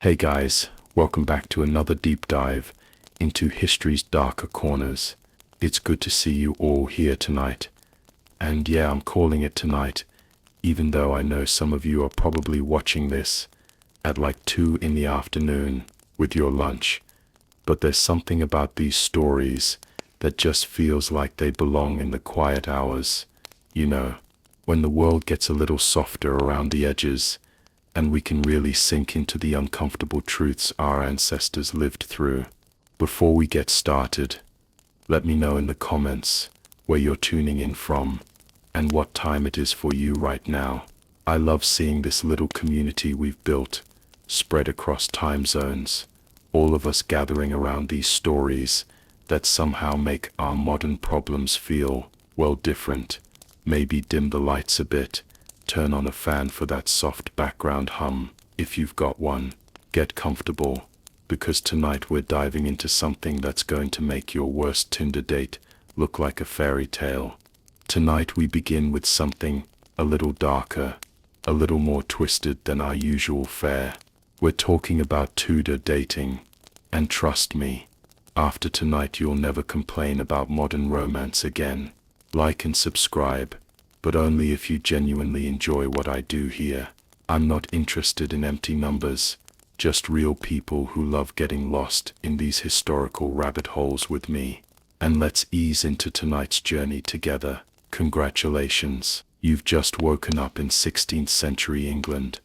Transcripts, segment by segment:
Hey guys, welcome back to another deep dive into history's darker corners. It's good to see you all here tonight. And yeah, I'm calling it tonight, even though I know some of you are probably watching this at like 2 in the afternoon with your lunch. But there's something about these stories that just feels like they belong in the quiet hours. You know, when the world gets a little softer around the edges, and we can really sink into the uncomfortable truths our ancestors lived through. Before we get started, let me know in the comments where you're tuning in from and what time it is for you right now. I love seeing this little community we've built, spread across time zones, all of us gathering around these stories that somehow make our modern problems feel, well, different. Maybe dim the lights a bit, turn on a fan for that soft background hum, if you've got one. Get comfortable, because tonight we're diving into something that's going to make your worst Tinder date look like a fairy tale. Tonight we begin with something a little darker, a little more twisted than our usual fare. We're talking about Tudor dating, and trust me, after tonight you'll never complain about modern romance again. Like and subscribe, but only if you genuinely enjoy what I do here. I'm not interested in empty numbers, just real people who love getting lost in these historical rabbit holes with me. And let's ease into tonight's journey together. Congratulations, you've just woken up in 16th century England,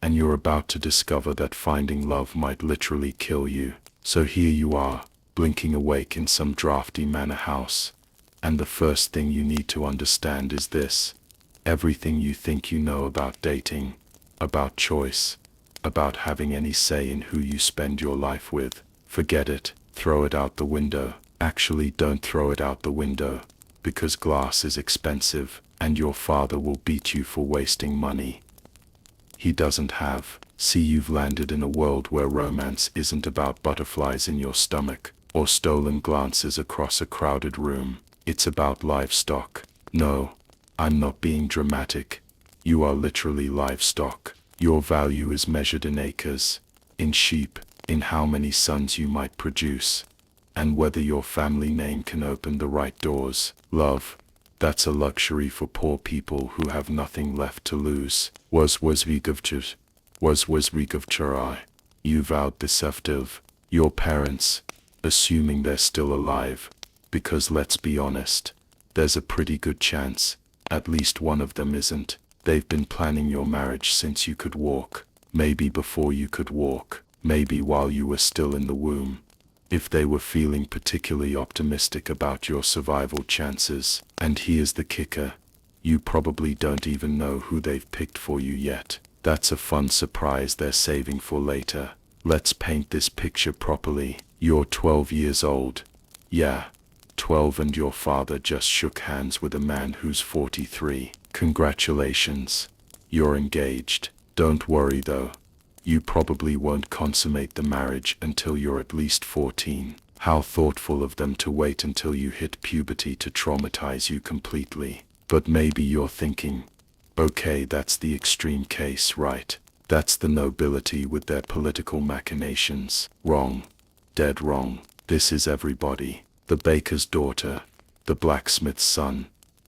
and you're about to discover that finding love might literally kill you. So here you are, blinking awake in some drafty manor house. And the first thing you need to understand is this: everything you think you know about dating, about choice, about having any say in who you spend your life with, forget it, throw it out the window. Actually, don't throw it out the window, because glass is expensive, and your father will beat you for wasting money he doesn't have. See, you've landed in a world where romance isn't about butterflies in your stomach, or stolen glances across a crowded room. It's about livestock. No, I'm not being dramatic. You are literally livestock. Your value is measured in acres, in sheep, in how many sons you might produce, and whether your family name can open the right doors. Love, that's a luxury for poor people who have nothing left to lose. Was Rigavchur you vowed deceptive. Your parents, assuming they're still alive, because let's be honest, there's a pretty good chance at least one of them isn't. They've been planning your marriage since you could walk, maybe before you could walk, maybe while you were still in the womb, if they were feeling particularly optimistic about your survival chances. And here's the kicker: you probably don't even know who they've picked for you yet. That's a fun surprise they're saving for later. Let's paint this picture properly. You're 12 years old. Yeah, 12, and your father just shook hands with a man who's 43. Congratulations, you're engaged. Don't worry though, you probably won't consummate the marriage until you're at least 14. How thoughtful of them to wait until you hit puberty to traumatize you completely. But maybe you're thinking, okay, that's the extreme case, right? That's the nobility with their political machinations. Wrong. Dead wrong. This is everybody. The baker's daughter, the blacksmith's son,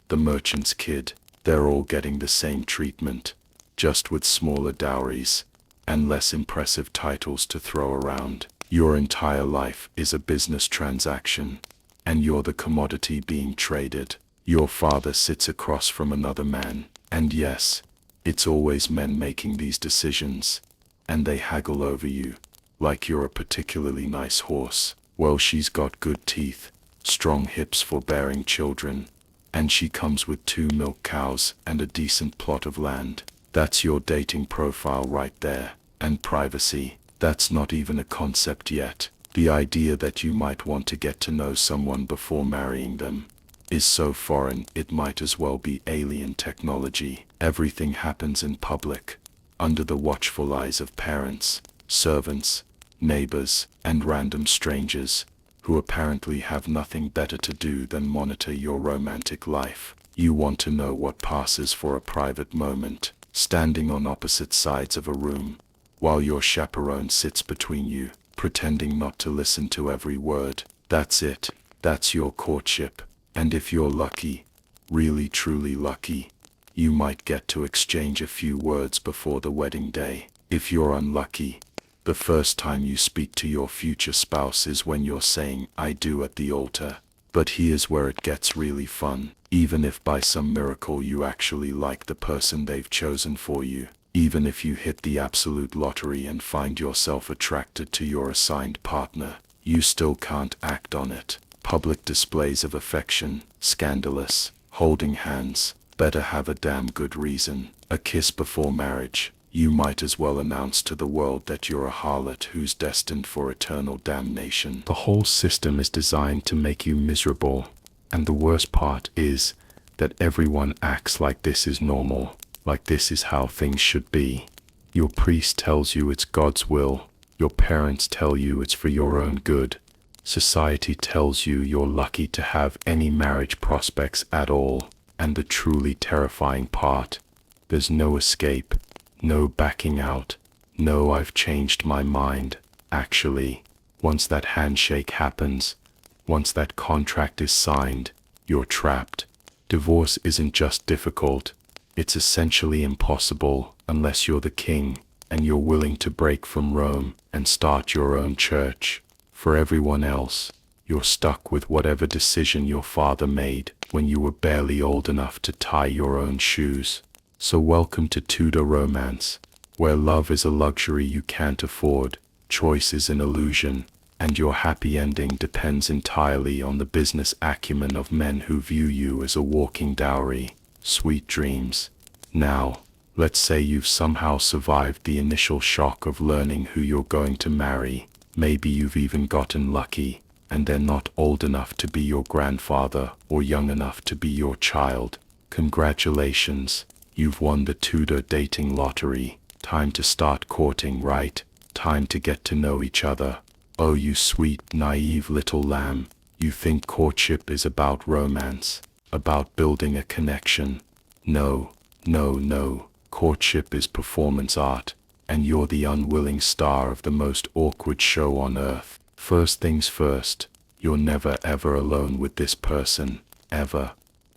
the merchant's kid. They're all getting the same treatment, just with smaller dowries and less impressive titles to throw around. Your entire life is a business transaction, and you're the commodity being traded. Your father sits across from another man, and yes, it's always men making these decisions, and they haggle over you like you're a particularly nice horse. Well, she's got good teeth, strong hips for bearing children, and she comes with 2 milk cows and a decent plot of land. That's your dating profile right there. And privacy, that's not even a concept yet. The idea that you might want to get to know someone before marrying them is so foreign it might as well be alien technology. Everything happens in public, under the watchful eyes of parents, servants, neighbors, and random strangers, who apparently have nothing better to do than monitor your romantic life. You want to know what passes for a private moment, standing on opposite sides of a room, while your chaperone sits between you, pretending not to listen to every word. That's it. That's your courtship. And if you're lucky, really truly lucky, you might get to exchange a few words before the wedding day. If you're unlucky, the first time you speak to your future spouse is when you're saying "I do" at the altar. But here's where it gets really fun. Even if by some miracle you actually like the person they've chosen for you, even if you hit the absolute lottery and find yourself attracted to your assigned partner, you still can't act on it. Public displays of affection, scandalous, holding hands, better have a damn good reason. A kiss before marriage, you might as well announce to the world that you're a harlot who's destined for eternal damnation. The whole system is designed to make you miserable, and the worst part is that everyone acts like this is normal, like this is how things should be. Your priest tells you it's God's will, your parents tell you it's for your own good, society tells you you're lucky to have any marriage prospects at all, and the truly terrifying part, there's no escape. No backing out. No, I've changed my mind. Actually, once that handshake happens, once that contract is signed, you're trapped. Divorce isn't just difficult, it's essentially impossible unless you're the king and you're willing to break from Rome and start your own church. For everyone else, you're stuck with whatever decision your father made when you were barely old enough to tie your own shoes. So welcome to Tudor romance, where love is a luxury you can't afford, choice is an illusion, and your happy ending depends entirely on the business acumen of men who view you as a walking dowry. Sweet dreams. Now, let's say you've somehow survived the initial shock of learning who you're going to marry. Maybe you've even gotten lucky, and they're not old enough to be your grandfather or young enough to be your child. Congratulations. You've won the Tudor dating lottery. Time to start courting, right? Time to get to know each other. Oh, you sweet, naive little lamb. You think courtship is about romance, about building a connection. No, no, no. Courtship is performance art, and you're the unwilling star of the most awkward show on earth. First things first, you're never ever alone with this person. Ever.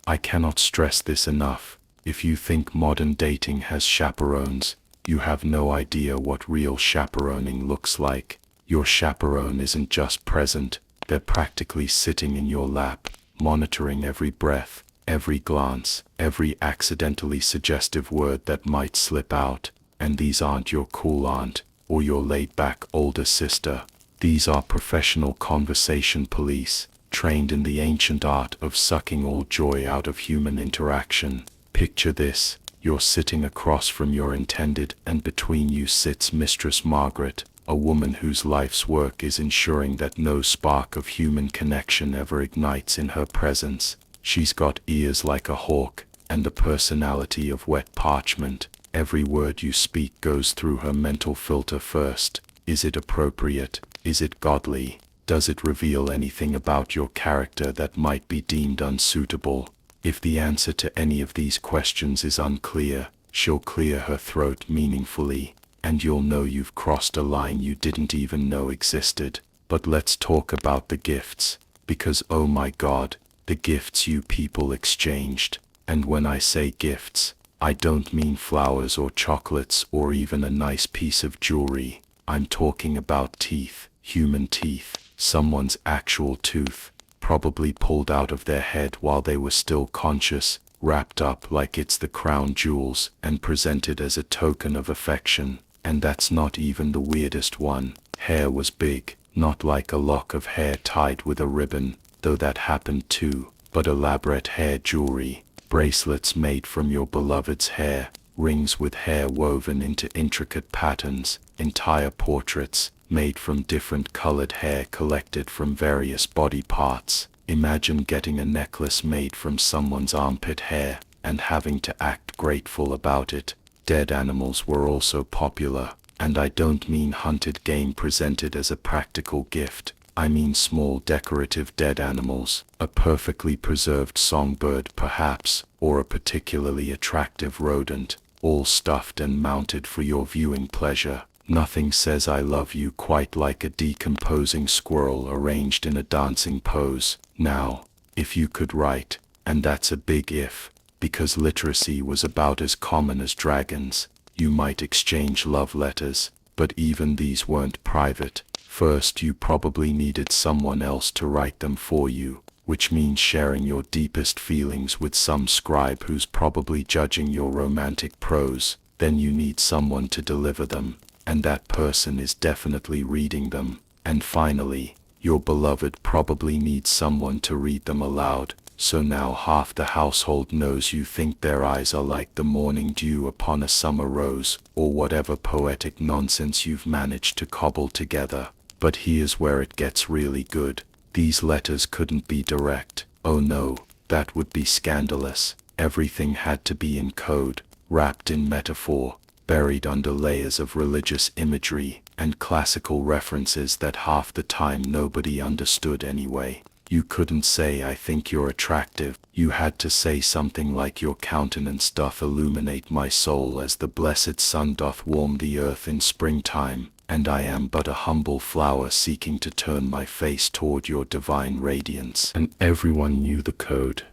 I cannot stress this enough. If you think modern dating has chaperones, you have no idea what real chaperoning looks like. Your chaperone isn't just present, they're practically sitting in your lap, monitoring every breath, every glance, every accidentally suggestive word that might slip out. And these aren't your cool aunt, or your laid-back older sister. These are professional conversation police, trained in the ancient art of sucking all joy out of human interaction. Picture this, you're sitting across from your intended, and between you sits Mistress Margaret, a woman whose life's work is ensuring that no spark of human connection ever ignites in her presence. She's got ears like a hawk, and a personality of wet parchment. Every word you speak goes through her mental filter first. Is it appropriate? Is it godly? Does it reveal anything about your character that might be deemed unsuitable? If the answer to any of these questions is unclear, she'll clear her throat meaningfully, and you'll know you've crossed a line you didn't even know existed. But let's talk about the gifts, because oh my God, the gifts you people exchanged. And when I say gifts, I don't mean flowers or chocolates or even a nice piece of jewelry. I'm talking about teeth, human teeth, someone's actual tooth, probably pulled out of their head while they were still conscious, wrapped up like it's the crown jewels, and presented as a token of affection. And that's not even the weirdest one. Hair was big, not like a lock of hair tied with a ribbon, though that happened too, but elaborate hair jewelry, bracelets made from your beloved's hair, rings with hair woven into intricate patterns, entire portraits, made from different colored hair collected from various body parts. Imagine getting a necklace made from someone's armpit hair, and having to act grateful about it. Dead animals were also popular, and I don't mean hunted game presented as a practical gift. I mean small decorative dead animals, a perfectly preserved songbird perhaps, or a particularly attractive rodent, all stuffed and mounted for your viewing pleasure. Nothing says I love you quite like a decomposing squirrel arranged in a dancing pose. Now, if you could write, and that's a big if, because literacy was about as common as dragons, you might exchange love letters, but even these weren't private. First, you probably needed someone else to write them for you, which means sharing your deepest feelings with some scribe who's probably judging your romantic prose. Then you need someone to deliver them, and that person is definitely reading them. And finally, your beloved probably needs someone to read them aloud, so now half the household knows you think their eyes are like the morning dew upon a summer rose, or whatever poetic nonsense you've managed to cobble together. But here's where it gets really good. These letters couldn't be direct. Oh no, that would be scandalous. Everything had to be in code, wrapped in metaphor, buried under layers of religious imagery and classical references that half the time nobody understood anyway. You couldn't say I think you're attractive. You had to say something like your countenance doth illuminate my soul as the blessed sun doth warm the earth in springtime, and I am but a humble flower seeking to turn my face toward your divine radiance. And everyone knew the code.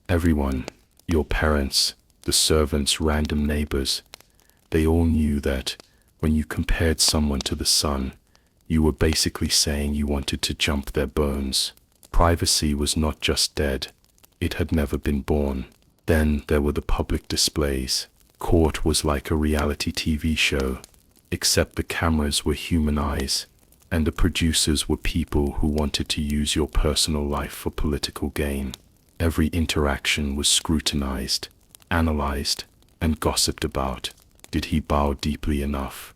Everyone, your parents, the servants, random neighbors, they all knew that when you compared someone to the sun, you were basically saying you wanted to jump their bones. Privacy was not just dead, it had never been born. Then there were the public displays. Court was like a reality TV show, except the cameras were human eyes, and the producers were people who wanted to use your personal life for political gain. Every interaction was scrutinized, analyzed, and gossiped about. Did he bow deeply enough?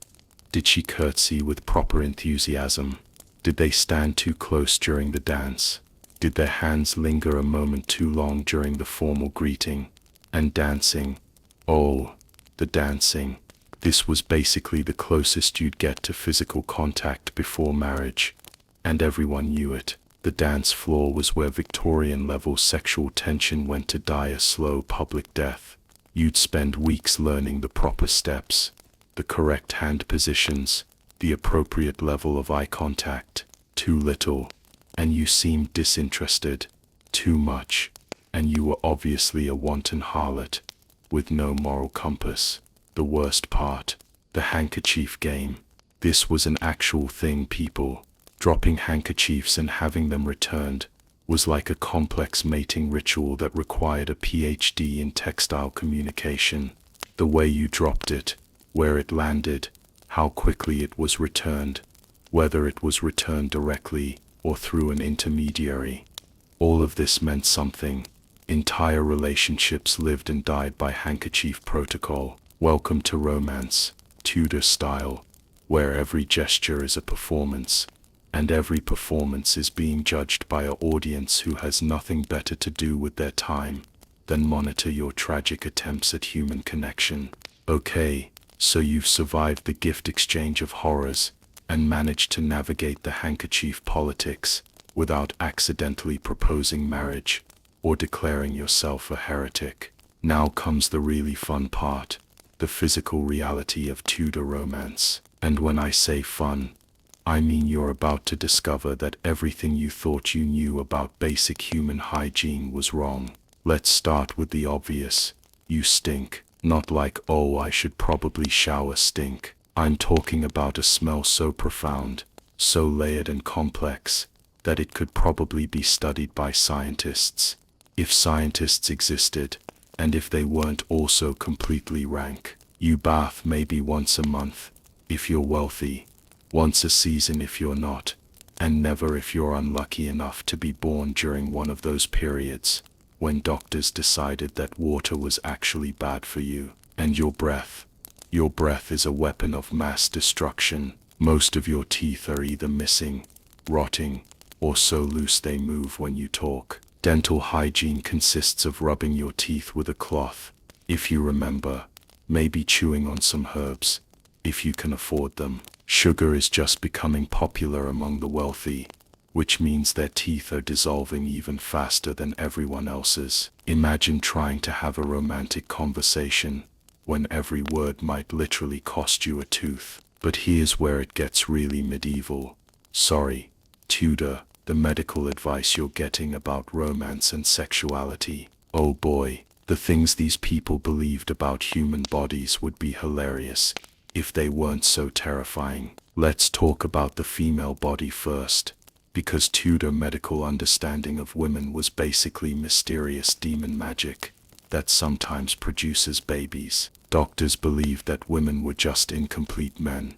Did she curtsy with proper enthusiasm? Did they stand too close during the dance? Did their hands linger a moment too long during the formal greeting? And dancing. Oh, the dancing. This was basically the closest you'd get to physical contact before marriage. And everyone knew it. The dance floor was where Victorian-level sexual tension went to die a slow public death. You'd spend weeks learning the proper steps, the correct hand positions, the appropriate level of eye contact. Too little, and you seemed disinterested. Too much, and you were obviously a wanton harlot, with no moral compass. The worst part, the handkerchief game. This was an actual thing, people. Dropping handkerchiefs and having them returned was like a complex mating ritual that required a PhD in textile communication. The way you dropped it, where it landed, how quickly it was returned, whether it was returned directly or through an intermediary. All of this meant something. Entire relationships lived and died by handkerchief protocol. Welcome to romance, Tudor style, where every gesture is a performance, and every performance is being judged by an audience who has nothing better to do with their time than monitor your tragic attempts at human connection. Okay, so you've survived the gift exchange of horrors and managed to navigate the handkerchief politics without accidentally proposing marriage or declaring yourself a heretic. Now comes the really fun part, the physical reality of Tudor romance. And when I say fun, I mean you're about to discover that everything you thought you knew about basic human hygiene was wrong. Let's start with the obvious. You stink. Not like, oh, I should probably shower stink. I'm talking about a smell so profound, so layered and complex, that it could probably be studied by scientists. If scientists existed, and if they weren't also completely rank. You bath maybe once a month, if you're wealthy, once a season if you're not, and never if you're unlucky enough to be born during one of those periods when doctors decided that water was actually bad for you. And your breath is a weapon of mass destruction. Most of your teeth are either missing, rotting, or so loose they move when you talk. Dental hygiene consists of rubbing your teeth with a cloth, if you remember, maybe chewing on some herbs, if you can afford them. Sugar is just becoming popular among the wealthy, which means their teeth are dissolving even faster than everyone else's. Imagine trying to have a romantic conversation when every word might literally cost you a tooth. But here's where it gets really medieval. Sorry, Tudor, the medical advice you're getting about romance and sexuality. Oh boy, the things these people believed about human bodies would be hilarious if they weren't so terrifying. Let's talk about the female body first, because Tudor medical understanding of women was basically mysterious demon magic that sometimes produces babies. Doctors believed that women were just incomplete men,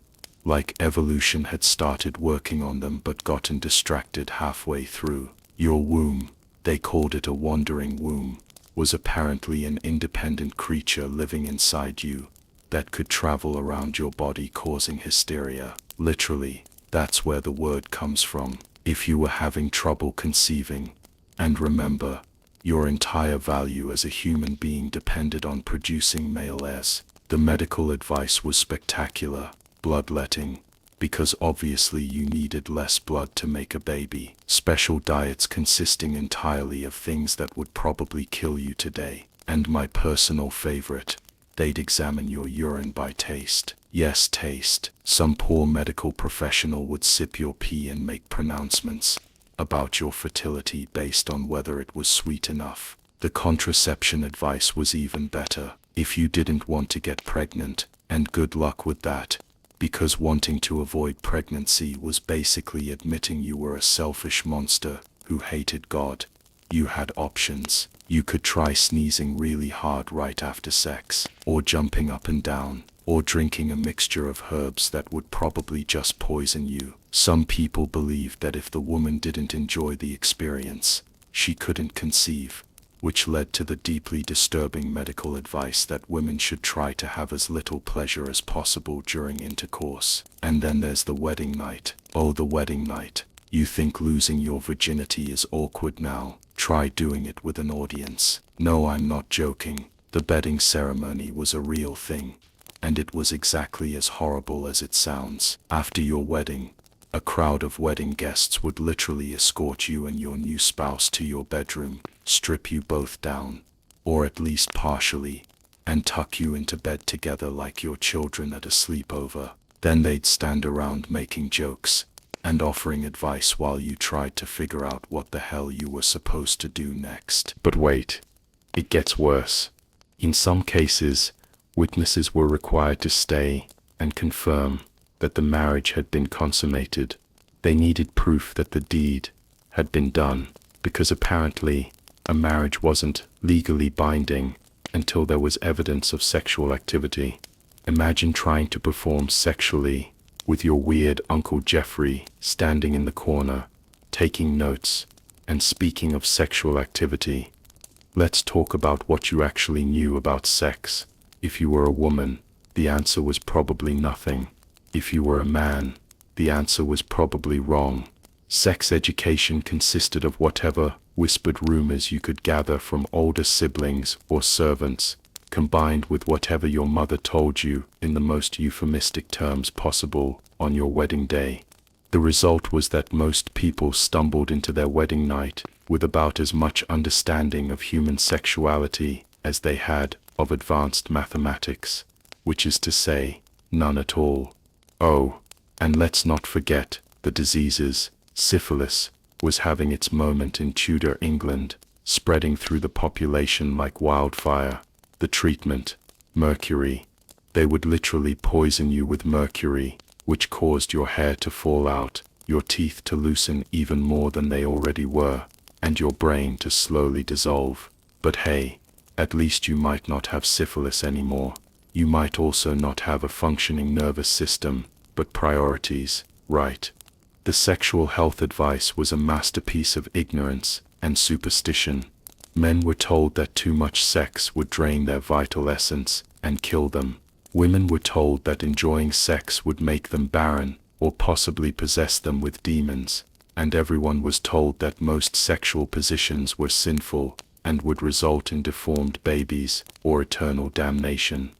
like evolution had started working on them but gotten distracted halfway through. Your womb, they called it a wandering womb, was apparently an independent creature living inside you that could travel around your body causing hysteria. Literally, that's where the word comes from. If you were having trouble conceiving, and remember, your entire value as a human being depended on producing male heirs, the medical advice was spectacular: bloodletting, because obviously you needed less blood to make a baby. Special diets consisting entirely of things that would probably kill you today. And my personal favorite, they'd examine your urine by taste. Yes, taste. Some poor medical professional would sip your pee and make pronouncements about your fertility based on whether it was sweet enough. The contraception advice was even better. If you didn't want to get pregnant, and good luck with that, because wanting to avoid pregnancy was basically admitting you were a selfish monster who hated God, you had options. You could try sneezing really hard right after sex, or jumping up and down, or drinking a mixture of herbs that would probably just poison you. Some people believed that if the woman didn't enjoy the experience, she couldn't conceive, which led to the deeply disturbing medical advice that women should try to have as little pleasure as possible during intercourse. And then there's the wedding night. Oh, the wedding night. You think losing your virginity is awkward now? Try doing it with an audience. No, I'm not joking. The bedding ceremony was a real thing, and it was exactly as horrible as it sounds. After your wedding, a crowd of wedding guests would literally escort you and your new spouse to your bedroom, strip you both down, or at least partially, and tuck you into bed together like your children at a sleepover. Then they'd stand around making jokes and offering advice while you tried to figure out what the hell you were supposed to do next. But wait, it gets worse. In some cases, witnesses were required to stay and confirm that the marriage had been consummated. They needed proof that the deed had been done, because apparently a marriage wasn't legally binding until there was evidence of sexual activity. Imagine trying to perform sexually with your weird Uncle Jeffrey standing in the corner, taking notes, and speaking of sexual activity. Let's talk about what you actually knew about sex. If you were a woman, the answer was probably nothing. If you were a man, the answer was probably wrong. Sex education consisted of whatever whispered rumors you could gather from older siblings or servants, combined with whatever your mother told you in the most euphemistic terms possible on your wedding day. The result was that most people stumbled into their wedding night with about as much understanding of human sexuality as they had of advanced mathematics, which is to say, none at all. Oh, and let's not forget the diseases. Syphilis was having its moment in Tudor England, spreading through the population like wildfire. The treatment, mercury. They would literally poison you with mercury, which caused your hair to fall out, your teeth to loosen even more than they already were, and your brain to slowly dissolve. But hey, at least you might not have syphilis anymore. You might also not have a functioning nervous system, but priorities, right? The sexual health advice was a masterpiece of ignorance and superstition. Men were told that too much sex would drain their vital essence and kill them. Women were told that enjoying sex would make them barren or possibly possess them with demons. And everyone was told that most sexual positions were sinful and would result in deformed babies or eternal damnation.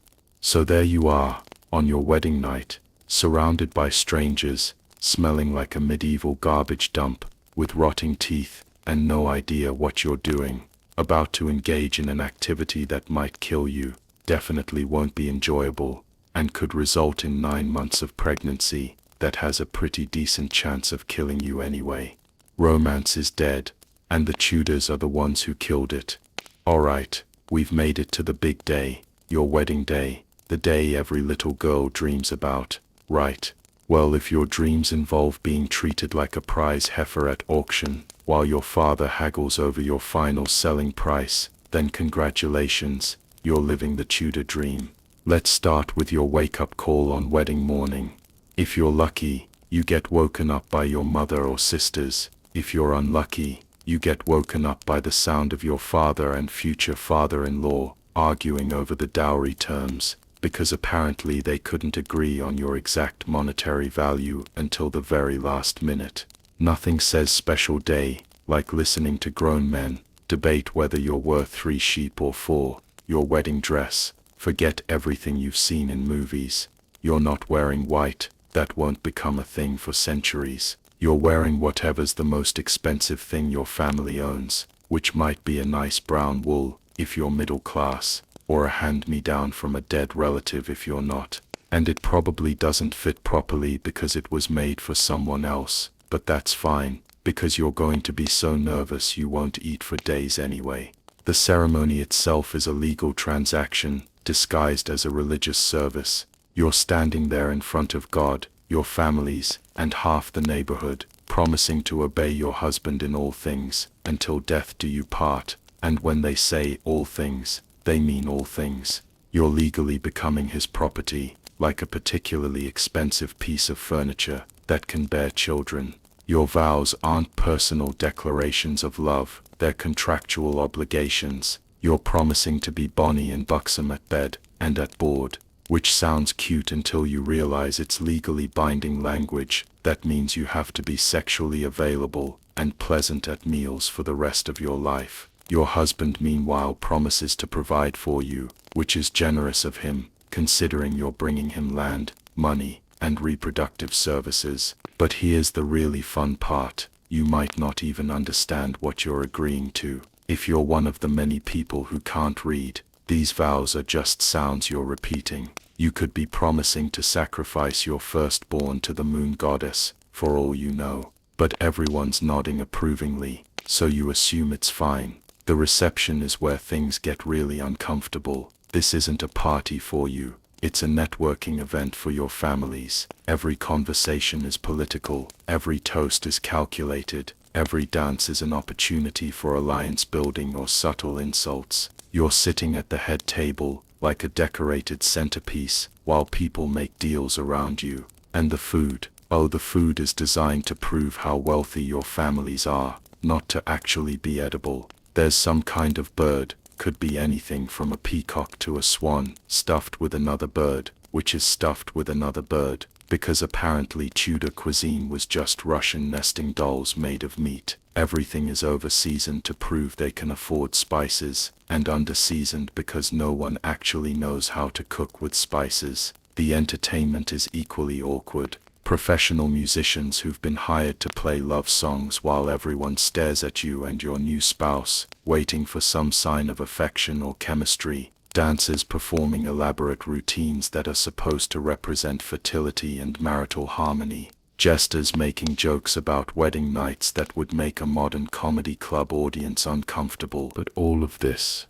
So there you are, on your wedding night, surrounded by strangers, smelling like a medieval garbage dump, with rotting teeth and no idea what you're doing. About to engage in an activity that might kill you, definitely won't be enjoyable, and could result in 9 months of pregnancy that has a pretty decent chance of killing you anyway. Romance is dead, and the Tudors are the ones who killed it. Alright, we've made it to the big day, your wedding day, the day every little girl dreams about, right? Well, if your dreams involve being treated like a prize heifer at auction, while your father haggles over your final selling price, then congratulations, you're living the Tudor dream. Let's start with your wake-up call on wedding morning. If you're lucky, you get woken up by your mother or sisters. If you're unlucky, you get woken up by the sound of your father and future father-in-law arguing over the dowry terms, because apparently they couldn't agree on your exact monetary value until the very last minute. Nothing says special day like listening to grown men debate whether you're worth 3 sheep or 4. Your wedding dress, forget everything you've seen in movies. You're not wearing white, that won't become a thing for centuries. You're wearing whatever's the most expensive thing your family owns, which might be a nice brown wool if you're middle class, or a hand-me-down from a dead relative if you're not. And it probably doesn't fit properly because it was made for someone else, but that's fine, because you're going to be so nervous you won't eat for days anyway. The ceremony itself is a legal transaction, disguised as a religious service. You're standing there in front of God, your families, and half the neighborhood, promising to obey your husband in all things, until death do you part, and when they say all things, they mean all things. You're legally becoming his property, like a particularly expensive piece of furniture that can bear children. Your vows aren't personal declarations of love, they're contractual obligations. You're promising to be bonny and buxom at bed and at board, which sounds cute until you realize it's legally binding language that means you have to be sexually available and pleasant at meals for the rest of your life. Your husband meanwhile promises to provide for you, which is generous of him, considering you're bringing him land, money, and reproductive services. But here's the really fun part. You might not even understand what you're agreeing to. If you're one of the many people who can't read, these vows are just sounds you're repeating. You could be promising to sacrifice your firstborn to the moon goddess, for all you know. But everyone's nodding approvingly, so you assume it's fine. The reception is where things get really uncomfortable. This isn't a party for you. It's a networking event for your families. Every conversation is political. Every toast is calculated. Every dance is an opportunity for alliance building or subtle insults. You're sitting at the head table, like a decorated centerpiece, while people make deals around you. And the food. Oh, the food is designed to prove how wealthy your families are, not to actually be edible. There's some kind of bird, could be anything from a peacock to a swan, stuffed with another bird, which is stuffed with another bird, because apparently Tudor cuisine was just Russian nesting dolls made of meat. Everything is over-seasoned to prove they can afford spices, and under-seasoned because no one actually knows how to cook with spices. The entertainment is equally awkward. Professional musicians who've been hired to play love songs while everyone stares at you and your new spouse, waiting for some sign of affection or chemistry. Dancers performing elaborate routines that are supposed to represent fertility and marital harmony. Jesters making jokes about wedding nights that would make a modern comedy club audience uncomfortable. But all of this,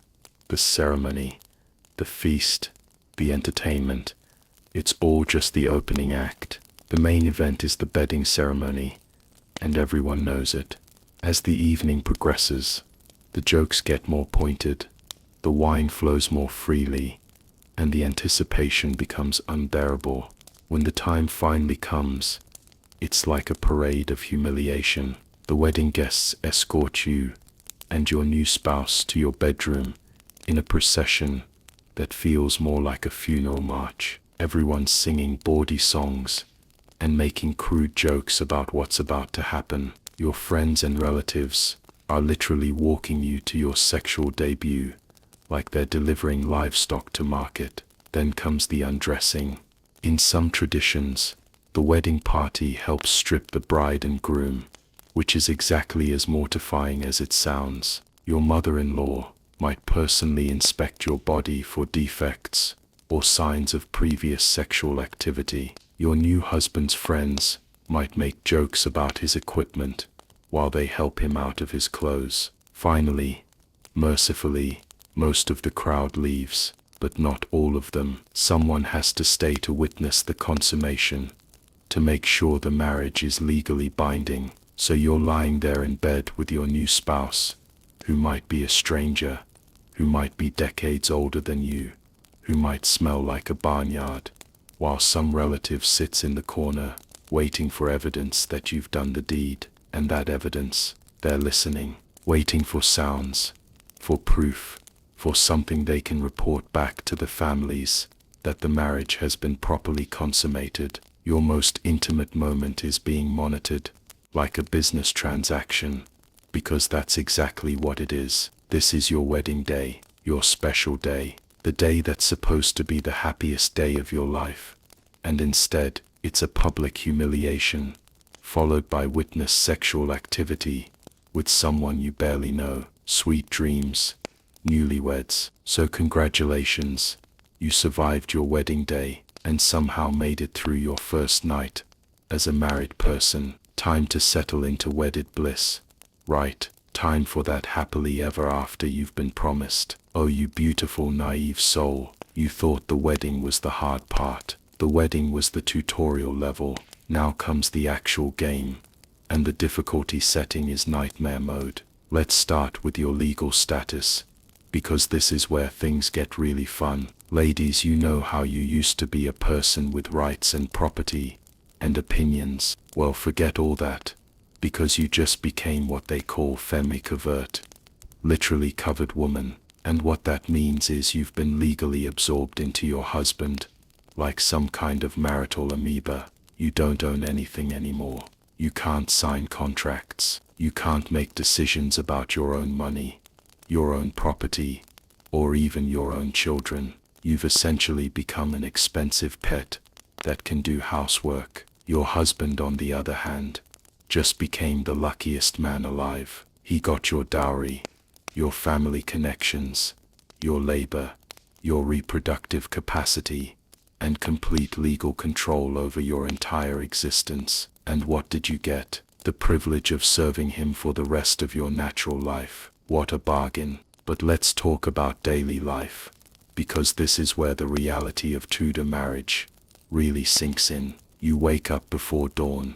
the ceremony, the feast, the entertainment, it's all just the opening act. The main event is the bedding ceremony, and everyone knows it. As the evening progresses, the jokes get more pointed, the wine flows more freely, and the anticipation becomes unbearable. When the time finally comes, it's like a parade of humiliation. The wedding guests escort you and your new spouse to your bedroom in a procession that feels more like a funeral march. Everyone's singing bawdy songs and making crude jokes about what's about to happen. Your friends and relatives are literally walking you to your sexual debut, like they're delivering livestock to market. Then comes the undressing. In some traditions, the wedding party helps strip the bride and groom, which is exactly as mortifying as it sounds. Your mother-in-law might personally inspect your body for defects, or signs of previous sexual activity. Your new husband's friends might make jokes about his equipment while they help him out of his clothes. Finally, mercifully, most of the crowd leaves, but not all of them. Someone has to stay to witness the consummation, to make sure the marriage is legally binding. So you're lying there in bed with your new spouse, who might be a stranger, who might be decades older than you, who might smell like a barnyard, while some relative sits in the corner, waiting for evidence that you've done the deed. And that evidence, they're listening, waiting for sounds, for proof, for something they can report back to the families, that the marriage has been properly consummated. Your most intimate moment is being monitored, like a business transaction, because that's exactly what it is. This is your wedding day, your special day, the day that's supposed to be the happiest day of your life. And instead, it's a public humiliation, followed by witness sexual activity with someone you barely know. Sweet dreams, newlyweds. So congratulations, you survived your wedding day and somehow made it through your first night as a married person. Time to settle into wedded bliss, right? Time for that happily ever after you've been promised. Oh, you beautiful naive soul, you thought the wedding was the hard part. The wedding was the tutorial level. Now comes the actual game, and the difficulty setting is nightmare mode. Let's start with your legal status, because this is where things get really fun. Ladies, you know how you used to be a person with rights and property and opinions. Well, forget all that, because you just became what they call femme-covert, literally covered woman. And what that means is you've been legally absorbed into your husband, like some kind of marital amoeba. You don't own anything anymore. You can't sign contracts. You can't make decisions about your own money, your own property, or even your own children. You've essentially become an expensive pet that can do housework. Your husband, on the other hand, just became the luckiest man alive. He got your dowry, your family connections, your labor, your reproductive capacity, and complete legal control over your entire existence. And what did you get? The privilege of serving him for the rest of your natural life. What a bargain. But let's talk about daily life, because this is where the reality of Tudor marriage really sinks in. You wake up before dawn,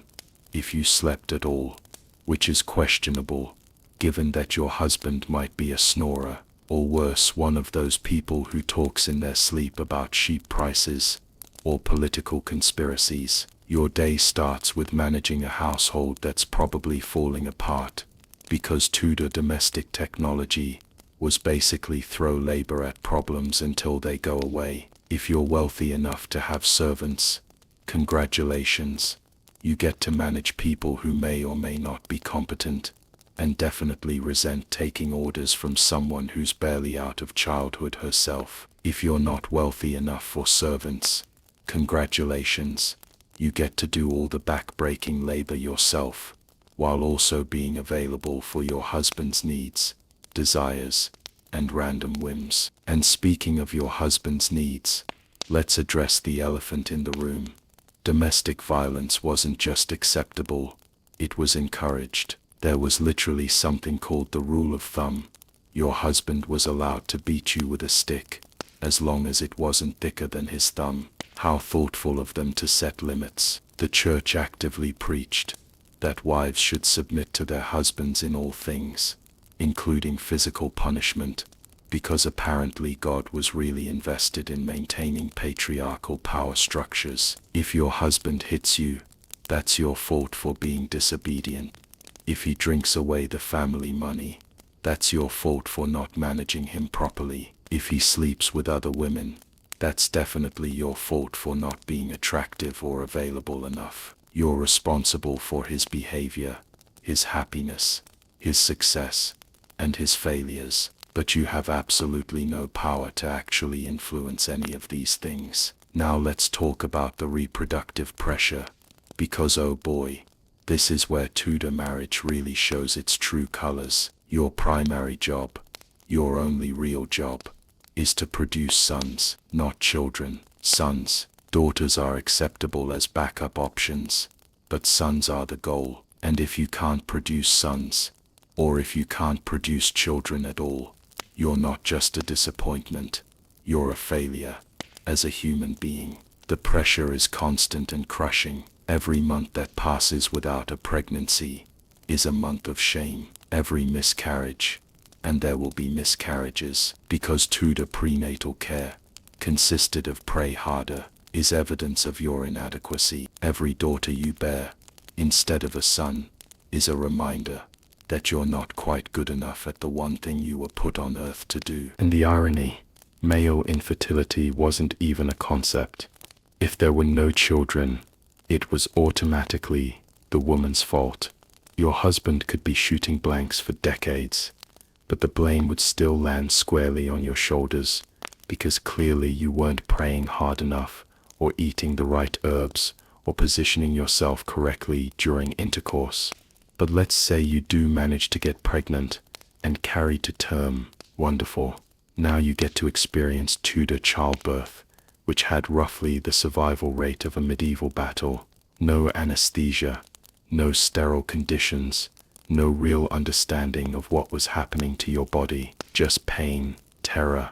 if you slept at all, which is questionable, given that your husband might be a snorer, or worse, one of those people who talks in their sleep about sheep prices or political conspiracies. Your day starts with managing a household that's probably falling apart, because Tudor domestic technology was basically throw labor at problems until they go away. If you're wealthy enough to have servants, congratulations. You get to manage people who may or may not be competent, and definitely resent taking orders from someone who's barely out of childhood herself. If you're not wealthy enough for servants, congratulations. You get to do all the back-breaking labor yourself, while also being available for your husband's needs, desires, and random whims. And speaking of your husband's needs, let's address the elephant in the room. Domestic violence wasn't just acceptable, it was encouraged. There was literally something called the rule of thumb. Your husband was allowed to beat you with a stick, as long as it wasn't thicker than his thumb. How thoughtful of them to set limits. The church actively preached that wives should submit to their husbands in all things, including physical punishment, because apparently God was really invested in maintaining patriarchal power structures. If your husband hits you, that's your fault for being disobedient. If he drinks away the family money, that's your fault for not managing him properly. If he sleeps with other women, that's definitely your fault for not being attractive or available enough. You're responsible for his behavior, his happiness, his success, and his failures. But you have absolutely no power to actually influence any of these things. Now let's talk about the reproductive pressure, because oh boy, this is where Tudor marriage really shows its true colors. Your primary job, your only real job, is to produce sons, not children. Sons, daughters are acceptable as backup options, but sons are the goal. And if you can't produce sons, or if you can't produce children at all, you're not just a disappointment, you're a failure. As a human being, the pressure is constant and crushing. Every month that passes without a pregnancy is a month of shame. Every miscarriage, and there will be miscarriages, because Tudor prenatal care consisted of pray harder, is evidence of your inadequacy. Every daughter you bear, instead of a son, is a reminder that you're not quite good enough at the one thing you were put on earth to do. And the irony, male infertility wasn't even a concept. If there were no children, it was automatically the woman's fault. Your husband could be shooting blanks for decades, but the blame would still land squarely on your shoulders, because clearly you weren't praying hard enough, or eating the right herbs, or positioning yourself correctly during intercourse. But let's say you do manage to get pregnant and carry to term. Wonderful. Now you get to experience Tudor childbirth, which had roughly the survival rate of a medieval battle. No anesthesia, no sterile conditions, no real understanding of what was happening to your body, just pain, terror,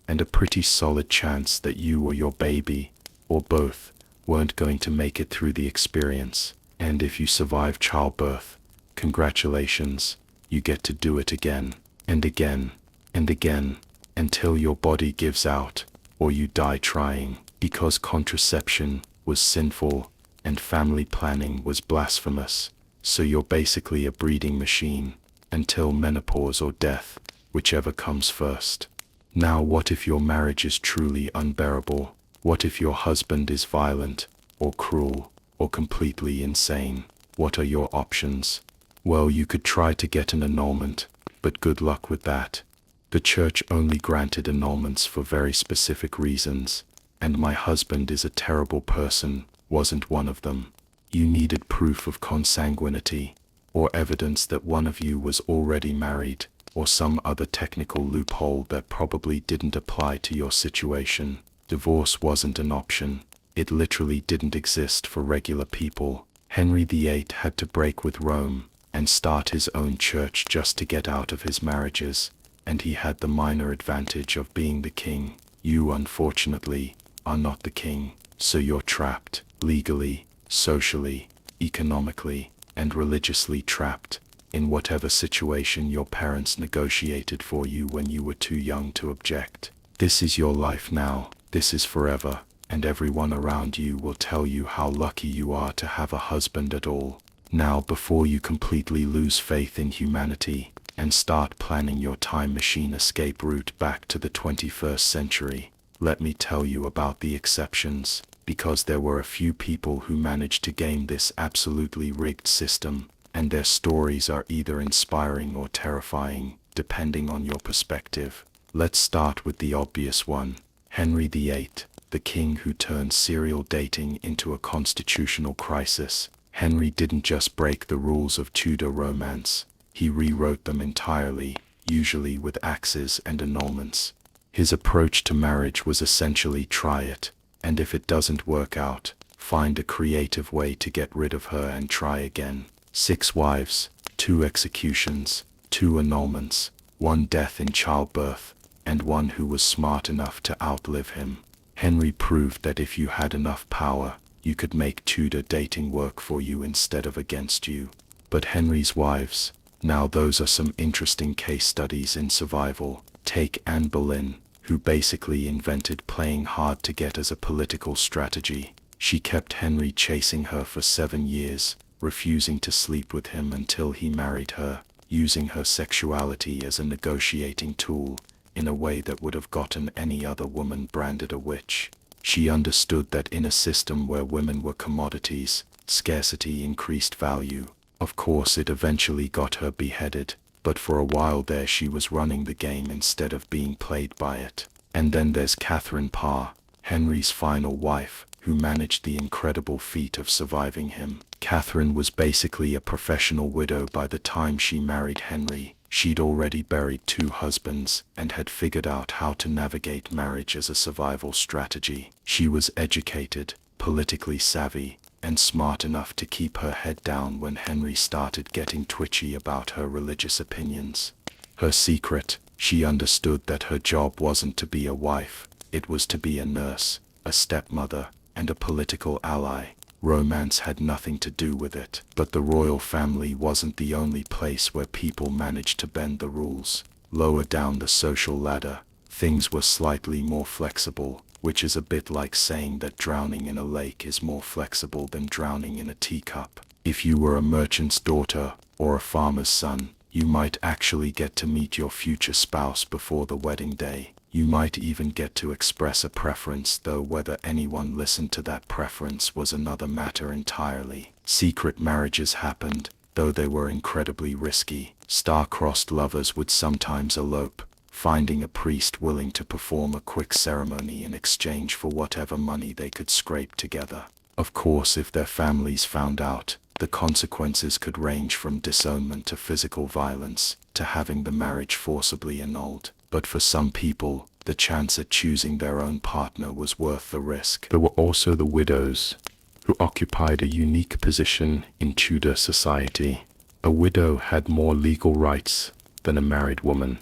and a pretty solid chance that you or your baby, or both, weren't going to make it through the experience. And if you survive childbirth, congratulations, you get to do it again, and again, and again, until your body gives out, or you die trying, because contraception was sinful, and family planning was blasphemous. So you're basically a breeding machine, until menopause or death, whichever comes first. Now what if your marriage is truly unbearable? What if your husband is violent, or cruel, or completely insane? What are your options? Well, you could try to get an annulment, but good luck with that. The church only granted annulments for very specific reasons, and my husband is a terrible person wasn't one of them. You needed proof of consanguinity, or evidence that one of you was already married, or some other technical loophole that probably didn't apply to your situation. Divorce wasn't an option. It literally didn't exist for regular people. Henry VIII had to break with Rome and start his own church just to get out of his marriages, and he had the minor advantage of being the king. You, unfortunately, are not the king, so you're trapped, legally, socially, economically, and religiously trapped, in whatever situation your parents negotiated for you when you were too young to object. This is your life now, this is forever, and everyone around you will tell you how lucky you are to have a husband at all. Now, before you completely lose faith in humanity and start planning your time machine escape route back to the 21st century, let me tell you about the exceptions, because there were a few people who managed to game this absolutely rigged system, and their stories are either inspiring or terrifying, depending on your perspective. Let's start with the obvious one. Henry VIII, the king who turned serial dating into a constitutional crisis. Henry didn't just break the rules of Tudor romance, he rewrote them entirely, usually with axes and annulments. His approach to marriage was essentially try it, and if it doesn't work out, find a creative way to get rid of her and try again. 6 wives, 2 executions, 2 annulments, 1 death in childbirth, and 1 who was smart enough to outlive him. Henry proved that if you had enough power, you could make Tudor dating work for you instead of against you. But Henry's wives, now those are some interesting case studies in survival. Take Anne Boleyn, who basically invented playing hard to get as a political strategy. She kept Henry chasing her for 7 years, refusing to sleep with him until he married her, using her sexuality as a negotiating tool, in a way that would have gotten any other woman branded a witch. She understood that in a system where women were commodities, scarcity increased value. Of course, it eventually got her beheaded, but for a while there she was running the game instead of being played by it. And then there's Catherine Parr, Henry's final wife, who managed the incredible feat of surviving him. Catherine was basically a professional widow by the time she married Henry. She'd already buried 2 husbands and had figured out how to navigate marriage as a survival strategy. She was educated, politically savvy, and smart enough to keep her head down when Henry started getting twitchy about her religious opinions. Her secret: she understood that her job wasn't to be a wife, it was to be a nurse, a stepmother, and a political ally. Romance had nothing to do with it, but the royal family wasn't the only place where people managed to bend the rules. Lower down the social ladder, things were slightly more flexible, which is a bit like saying that drowning in a lake is more flexible than drowning in a teacup. If you were a merchant's daughter or a farmer's son, you might actually get to meet your future spouse before the wedding day. You might even get to express a preference, though whether anyone listened to that preference was another matter entirely. Secret marriages happened, though they were incredibly risky. Star-crossed lovers would sometimes elope, finding a priest willing to perform a quick ceremony in exchange for whatever money they could scrape together. Of course, if their families found out, the consequences could range from disownment to physical violence, to having the marriage forcibly annulled. But for some people, the chance at choosing their own partner was worth the risk. There were also the widows, who occupied a unique position in Tudor society. A widow had more legal rights than a married woman.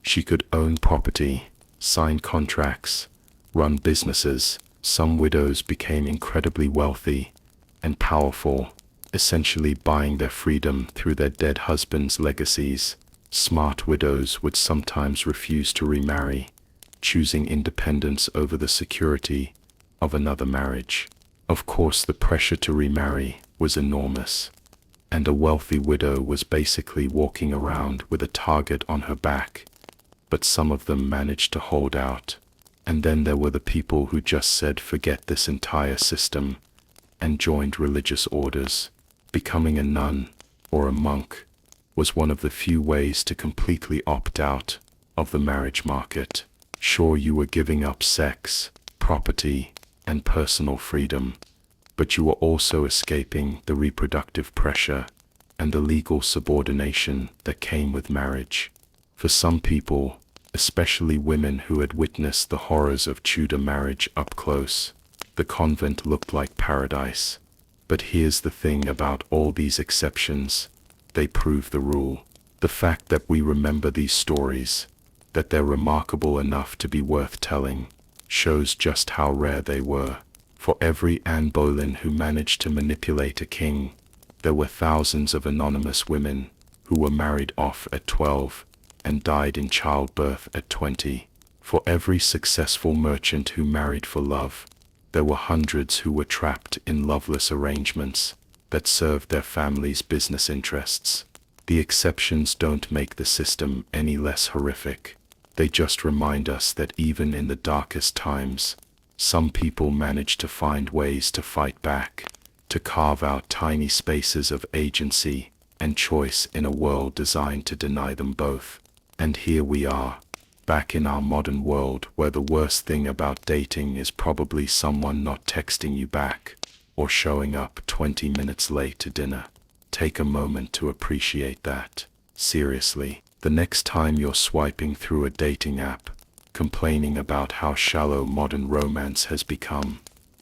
She could own property, sign contracts, run businesses. Some widows became incredibly wealthy and powerful, essentially buying their freedom through their dead husbands' legacies. Smart widows would sometimes refuse to remarry, choosing independence over the security of another marriage. Of course, the pressure to remarry was enormous, and a wealthy widow was basically walking around with a target on her back. But some of them managed to hold out. And then there were the people who just said forget this entire system and joined religious orders. Becoming a nun or a monk was one of the few ways to completely opt out of the marriage market. Sure, you were giving up sex, property, and personal freedom, but you were also escaping the reproductive pressure and the legal subordination that came with marriage. For some people, especially women who had witnessed the horrors of Tudor marriage up close, the convent looked like paradise. But here's the thing about all these exceptions: they prove the rule. The fact that we remember these stories, that they're remarkable enough to be worth telling, shows just how rare they were. For every Anne Boleyn who managed to manipulate a king, there were thousands of anonymous women who were married off at 12 and died in childbirth at 20. For every successful merchant who married for love, there were hundreds who were trapped in loveless arrangements that served their family's business interests. The exceptions don't make the system any less horrific. They just remind us that even in the darkest times, some people manage to find ways to fight back, to carve out tiny spaces of agency and choice in a world designed to deny them both. And here we are, back in our modern world, where the worst thing about dating is probably someone not texting you back or showing up 20 minutes late to dinner. Take a moment to appreciate that. Seriously, the next time you're swiping through a dating app, complaining about how shallow modern romance has become,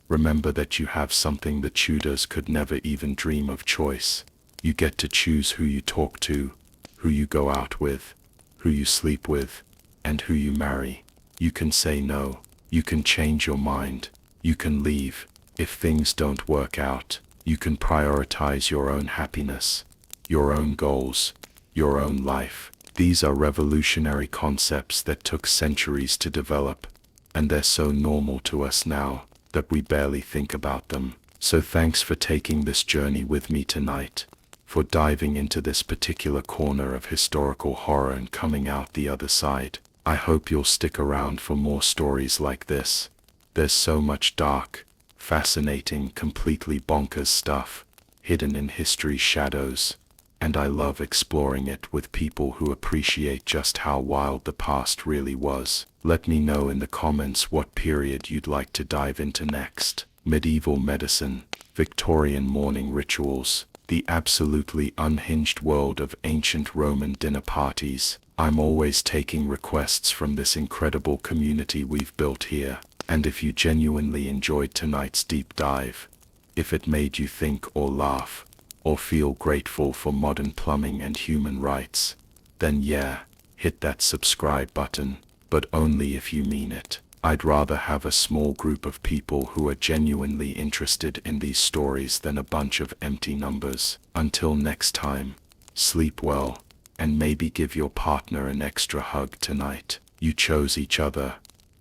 remember that you have something the Tudors could never even dream of: choice. You get to choose who you talk to, who you go out with, who you sleep with, and who you marry. You can say no, you can change your mind, you can leave. If things don't work out, you can prioritize your own happiness, your own goals, your own life. These are revolutionary concepts that took centuries to develop, and they're so normal to us now that we barely think about them. So thanks for taking this journey with me tonight, for diving into this particular corner of historical horror and coming out the other side. I hope you'll stick around for more stories like this. There's so much dark, fascinating, completely bonkers stuff hidden in history's shadows, and I love exploring it with people who appreciate just how wild the past really was. Let me know in the comments what period you'd like to dive into next. Medieval medicine, Victorian mourning rituals, the absolutely unhinged world of ancient Roman dinner parties. I'm always taking requests from this incredible community we've built here, and if you genuinely enjoyed tonight's deep dive, if it made you think or laugh, or feel grateful for modern plumbing and human rights, then yeah, hit that subscribe button, but only if you mean it. I'd rather have a small group of people who are genuinely interested in these stories than a bunch of empty numbers. Until next time, sleep well, and maybe give your partner an extra hug tonight. You chose each other,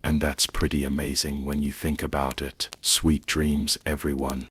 and that's pretty amazing when you think about it. Sweet dreams, everyone.